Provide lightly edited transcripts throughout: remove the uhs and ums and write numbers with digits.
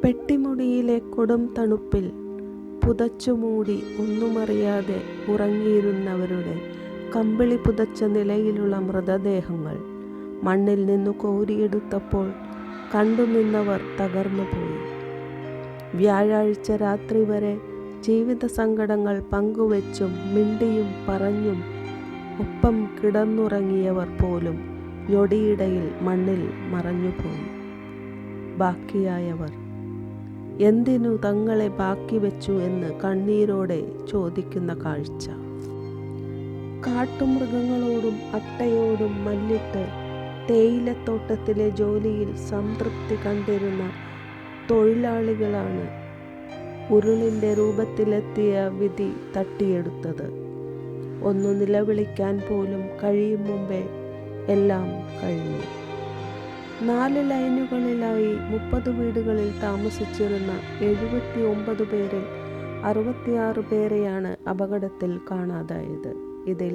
പെട്ടിമുടിയിലെ കൊടും തണുപ്പിൽ പുതച്ചുമൂടി ഒന്നുമറിയാതെ ഉറങ്ങിയിരുന്നവരുടെ കമ്പിളി പുതച്ച നിലയിലുള്ള മൃതദേഹങ്ങൾ മണ്ണിൽ നിന്നു കോരിയെടുത്തപ്പോൾ കണ്ടുനിന്നവർ തകർന്നുപോയി. വ്യാഴാഴ്ച രാത്രി വരെ ജീവിത സങ്കടങ്ങൾ പങ്കുവെച്ചും മിണ്ടിയും പറഞ്ഞും ഒപ്പം കിടന്നുറങ്ങിയവർ പോലും ഞൊടിയിടയിൽ മണ്ണിൽ മറഞ്ഞുപോയി. ബാക്കിയായവർ എന്തിനു തങ്ങളെ ബാക്കി വെച്ചു എന്ന് കണ്ണീരോടെ ചോദിക്കുന്ന കാഴ്ച. കാട്ടുമൃഗങ്ങളോടും അട്ടയോടും മല്ലിട്ട് തേയിലത്തോട്ടത്തിലെ ജോലിയിൽ സംതൃപ്തി കണ്ടിരുന്ന തൊഴിലാളികളാണ് ഉരുളിൻ്റെ രൂപത്തിലെത്തിയ വിധി തട്ടിയെടുത്തത്. ഒന്നു നിലവിളിക്കാൻ പോലും കഴിയും മുമ്പേ എല്ലാം കഴിഞ്ഞു. 4 ലൈനുകളിലായി 30 വീടുകളിൽ താമസിച്ചിരുന്ന 79 പേരിൽ 66 പേരെയാണ് അപകടത്തിൽ കാണാതായത്. ഇതിൽ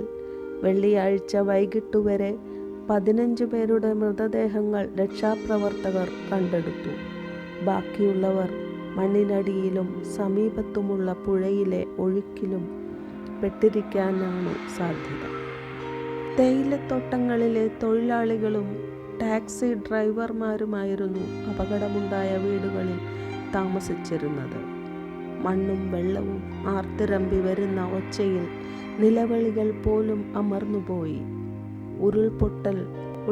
വെള്ളിയാഴ്ച വൈകിട്ടുവരെ 15 പേരുടെ മൃതദേഹങ്ങൾ രക്ഷാപ്രവർത്തകർ കണ്ടെടുത്തു. ബാക്കിയുള്ളവർ മണ്ണിനടിയിലും സമീപത്തുമുള്ള പുഴയിലെ ഒഴുക്കിലും പെട്ടിരിക്കാനാണ് സാധ്യത. തേയിലത്തോട്ടങ്ങളിലെ തൊഴിലാളികളും ടാക്സി ഡ്രൈവർമാരുമായിരുന്നു അപകടമുണ്ടായ വീടുകളിൽ താമസിച്ചിരുന്നത്. മണ്ണും വെള്ളവും ആർത്തിരമ്പി വരുന്ന ഒച്ചയിൽ നിലവിളികൾ പോലും അമർന്നുപോയി. ഉരുൾപൊട്ടൽ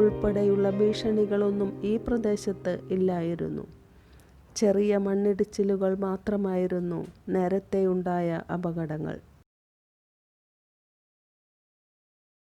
ഉൾപ്പെടെയുള്ള ഭീഷണികളൊന്നും ഈ പ്രദേശത്ത് ഇല്ലായിരുന്നു. ചെറിയ മണ്ണിടിച്ചിലുകൾ മാത്രമായിരുന്നു നേരത്തെയുണ്ടായ അപകടങ്ങൾ.